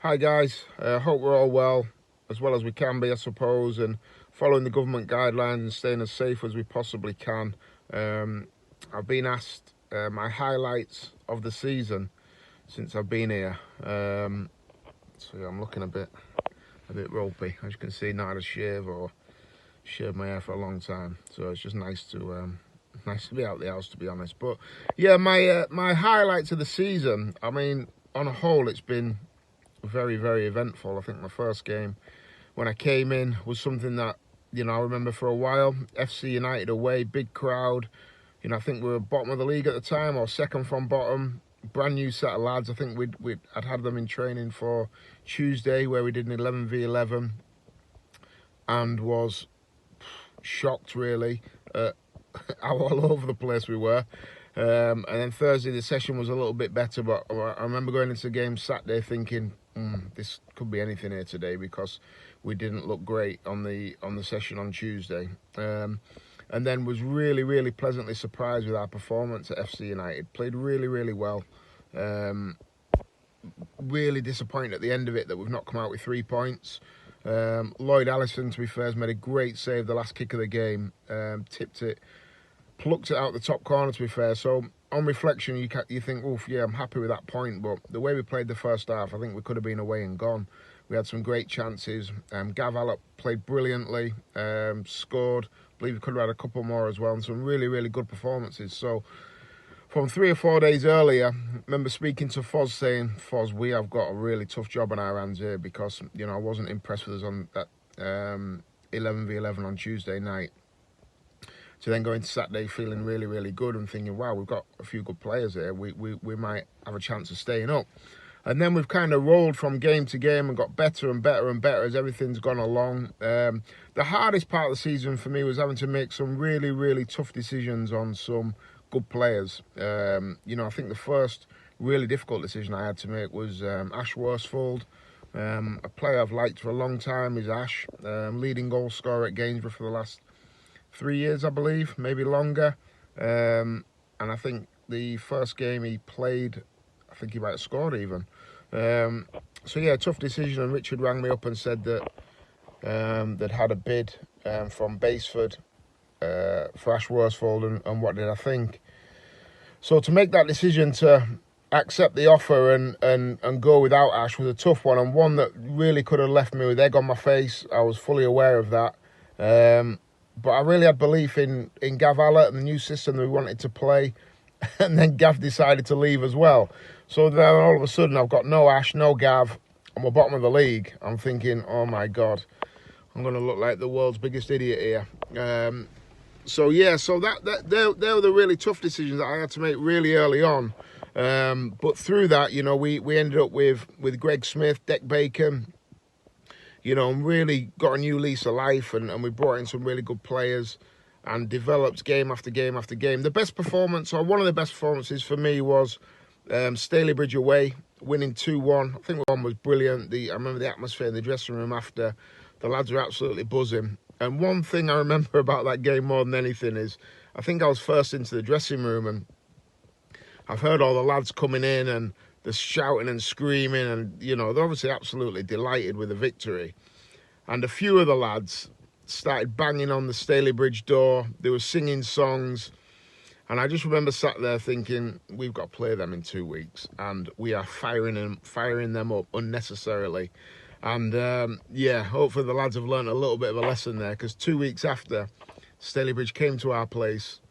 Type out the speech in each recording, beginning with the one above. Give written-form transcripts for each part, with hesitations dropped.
Hi guys, hope we're all well as we can be, I suppose, and following the government guidelines and staying as safe as we possibly can. I've been asked my highlights of the season since I've been here. So yeah, I'm looking a bit ropey. As you can see, not had a shave or shaved my hair for a long time, so it's just nice to be out the house, to be honest. But yeah, my highlights of the season. I mean, on a whole, it's been very eventful. I think my first game when I came in was something that I remember for a while. FC United away, big crowd. I think we were bottom of the league at the time, or second from bottom. Brand new set of lads. I think I'd had them in training for Tuesday, where we did an 11v11, and was shocked really at how all over the place we were. And then Thursday the session was a little bit better, but I remember going into the game Saturday thinking this could be anything here today, because we didn't look great on the session on Tuesday. And then was really pleasantly surprised with our performance at FC United. Played really well. Really disappointed at the end of it that we've not come out with 3 points. Lloyd Allison, to be fair, has made a great save the last kick of the game. Tipped it, plucked it out the top corner, to be fair. So on reflection, you think, oof, yeah, I'm happy with that point. But the way we played the first half, I think we could have been away and gone. We had some great chances. Gav Allop played brilliantly, scored. I believe we could have had a couple more as well, and some really good performances. So from 3 or 4 days earlier, I remember speaking to Foz, saying, Foz, we have got a really tough job on our hands here, because I wasn't impressed with us on that 11v11 on Tuesday night. So then going to Saturday feeling really good and thinking, wow, we've got a few good players here. We might have a chance of staying up. And then we've kind of rolled from game to game and got better and better as everything's gone along. The hardest part of the season for me was having to make some really tough decisions on some good players. I think the first really difficult decision I had to make was Ash Worsfold. A player I've liked for a long time is Ash, leading goal scorer at Gainsborough for the last 3 years, I believe, maybe longer. And I think the first game he played, I think he might have scored even. So yeah, tough decision. And Richard rang me up and said that they'd had a bid from Baseford for Ash Worsfold, and what did I think? So to make that decision to accept the offer and go without Ash was a tough one, and one that really could have left me with egg on my face. I was fully aware of that. But I really had belief in Gav Allott and the new system that we wanted to play. And then Gav decided to leave as well. So then all of a sudden I've got no Ash, no Gav, and we're bottom of the league. I'm thinking, oh my God, I'm going to look like the world's biggest idiot here. So they were the really tough decisions that I had to make really early on. But through that, we ended up with Greg Smith, Deck Bacon, and really got a new lease of life, and we brought in some really good players and developed game after game after game. The best performance, or one of the best performances for me, was Stalybridge away, winning 2-1. I think one was brilliant. I remember the atmosphere in the dressing room after. The lads were absolutely buzzing. And one thing I remember about that game more than anything is, I think I was first into the dressing room, and I've heard all the lads coming in and they're shouting and screaming, and they're obviously absolutely delighted with the victory. And a few of the lads started banging on the Stalybridge door. They were singing songs, and I just remember sat there thinking, we've got to play them in 2 weeks, and we are firing them up unnecessarily. And hopefully the lads have learned a little bit of a lesson there, because 2 weeks after, Stalybridge came to our place.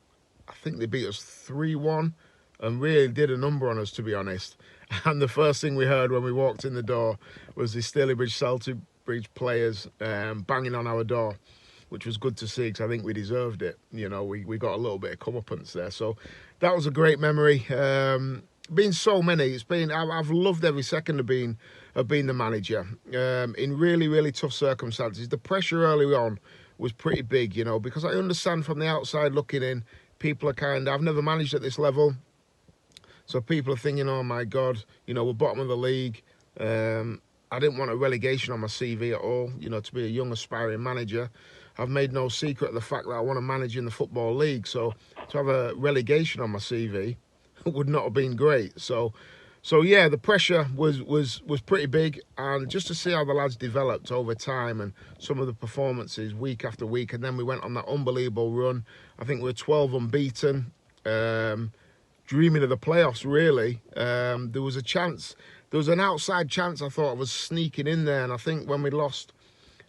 I think they beat us 3-1 and really did a number on us, to be honest. And the first thing we heard when we walked in the door was the Stalybridge players banging on our door, which was good to see, because I think we deserved it. We got a little bit of comeuppance there. So that was a great memory. Been so many. I've loved every second of being the manager in really tough circumstances. The pressure early on was pretty big, because I understand from the outside looking in, people are I've never managed at this level. So people are thinking, oh my God, we're bottom of the league. I didn't want a relegation on my CV at all, to be a young aspiring manager. I've made no secret of the fact that I want to manage in the Football League. So to have a relegation on my CV would not have been great. So So yeah, the pressure was pretty big, and just to see how the lads developed over time and some of the performances week after week, and then we went on that unbelievable run. I think we were 12 unbeaten, dreaming of the playoffs really. There was a chance, there was an outside chance I thought of us sneaking in there, and I think when we lost,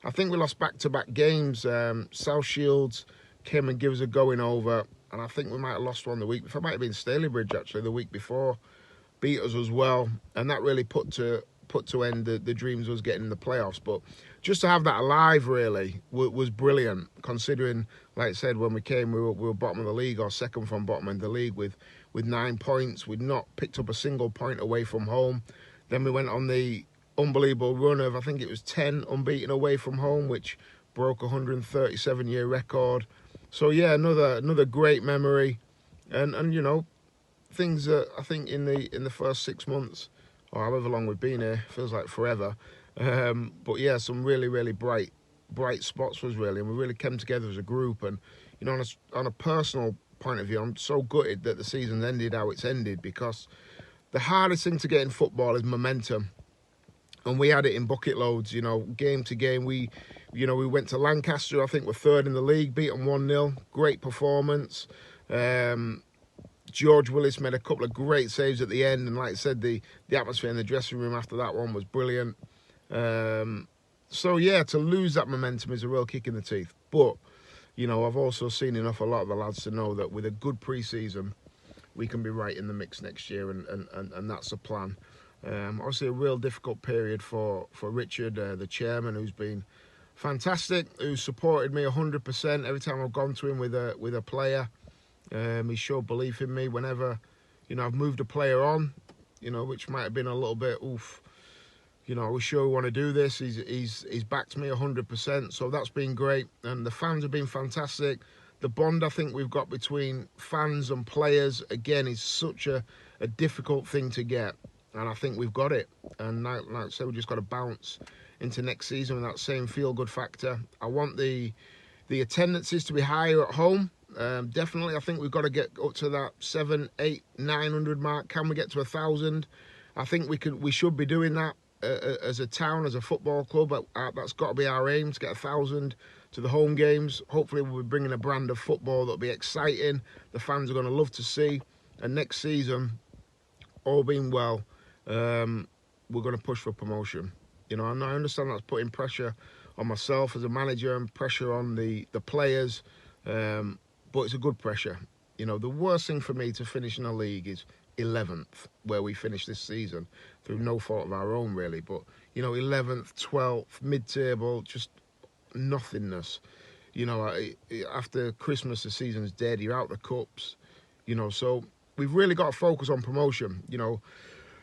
I think we lost back-to-back games. South Shields came and gave us a going over, and I think we might have lost one the week before. It might have been Stalybridge actually the week before. Beat us as well, and that really put to end the dreams of us getting in the playoffs. But just to have that alive really was brilliant, considering, like I said, when we came, we were bottom of the league, or second from bottom in the league with 9 points. We'd not picked up a single point away from home. Then we went on the unbelievable run of, I think it was 10 unbeaten away from home, which broke a 137-year record. So yeah, another great memory, and you know, things that I think in the first 6 months, or however long we've been here, feels like forever. But yeah, some really bright spots was really, and we really came together as a group. And you know, on a personal point of view, I'm so gutted that the season ended how it's ended, because the hardest thing to get in football is momentum, and we had it in bucket loads. You know, game to game, we went to Lancaster. I think we're third in the league, beat them 1-0. Great performance. George Willis made a couple of great saves at the end, and like I said, the atmosphere in the dressing room after that one was brilliant. So yeah, to lose that momentum is a real kick in the teeth. But you know, I've also seen enough a lot of the lads to know that with a good pre-season, we can be right in the mix next year, and that's the plan. Obviously, a real difficult period for Richard, the chairman, who's been fantastic, who's supported me 100% every time I've gone to him with a player. He showed belief in me whenever, you know, I've moved a player on, you know, which might have been a little bit, oof, you know, are we sure we want to do this? He's backed me 100%, so that's been great. And the fans have been fantastic. The bond I think we've got between fans and players, again, is such a difficult thing to get. And I think we've got it. And like I said, we've just got to bounce into next season with that same feel-good factor. I want the attendances to be higher at home. Definitely, I think we've got to get up to that 700, 800, 900 mark. Can we get to 1,000? I think we should be doing that as a town, as a football club. That's got to be our aim, to get 1,000 to the home games. Hopefully, we'll be bringing a brand of football that'll be exciting. The fans are going to love to see. And next season, all being well, we're going to push for promotion. You know, and I understand that's putting pressure on myself as a manager and pressure on the players. But it's a good pressure. You know, the worst thing for me to finish in a league is 11th, where we finished this season, through no fault of our own, really. But, you know, 11th, 12th, mid-table, just nothingness. You know, after Christmas, the season's dead. You're out the cups, you know. So we've really got to focus on promotion. You know,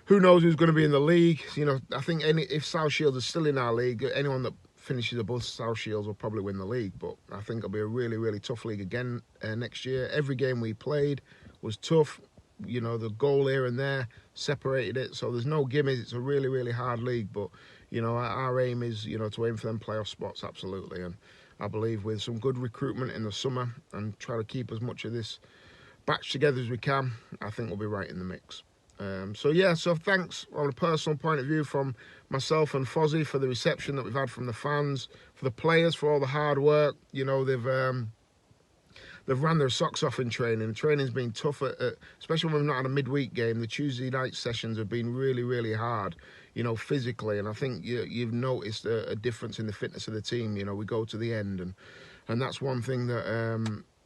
who knows who's going to be in the league? You know, I think if South Shields is still in our league, anyone that finishes above South Shields will probably win the league. But I think it'll be a really tough league again next year. Every game we played was tough. You know, the goal here and there separated it, so there's no gimmies. It's a really hard league. But you know, our aim is, you know, to aim for them playoff spots, absolutely. And I believe with some good recruitment in the summer and try to keep as much of this batch together as we can, I think we'll be right in the mix. So yeah, so thanks on a personal point of view from myself and Fozzie for the reception that we've had from the fans, for the players, for all the hard work. You know, they've ran their socks off in training. Training's been tough, especially when we've not had a midweek game. The Tuesday night sessions have been really hard, you know, physically. And I think you've noticed a difference in the fitness of the team. You know, we go to the end, and that's one thing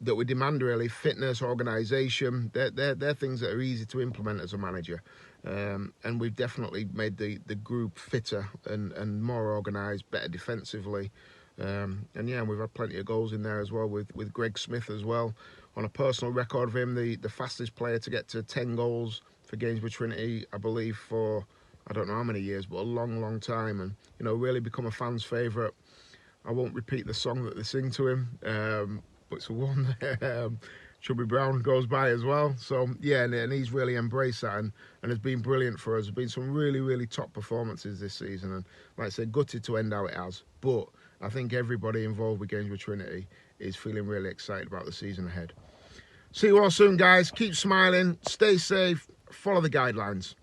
that we demand, really. Fitness, organisation, they're things that are easy to implement as a manager. And we've definitely made the group fitter and more organised, better defensively. And yeah, we've had plenty of goals in there as well with Greg Smith as well. On a personal record of him, the fastest player to get to 10 goals for Gainsborough Trinity, I believe, for I don't know how many years, but a long time. And, you know, really become a fan's favourite. I won't repeat the song that they sing to him, but it's one Chubby Brown goes by as well. So yeah, and he's really embraced that and has been brilliant for us. There's been some really top performances this season, and like I said, gutted to end how it has. But I think everybody involved with Gainsborough Trinity is feeling really excited about the season ahead. See you all soon, guys. Keep smiling, stay safe, follow the guidelines.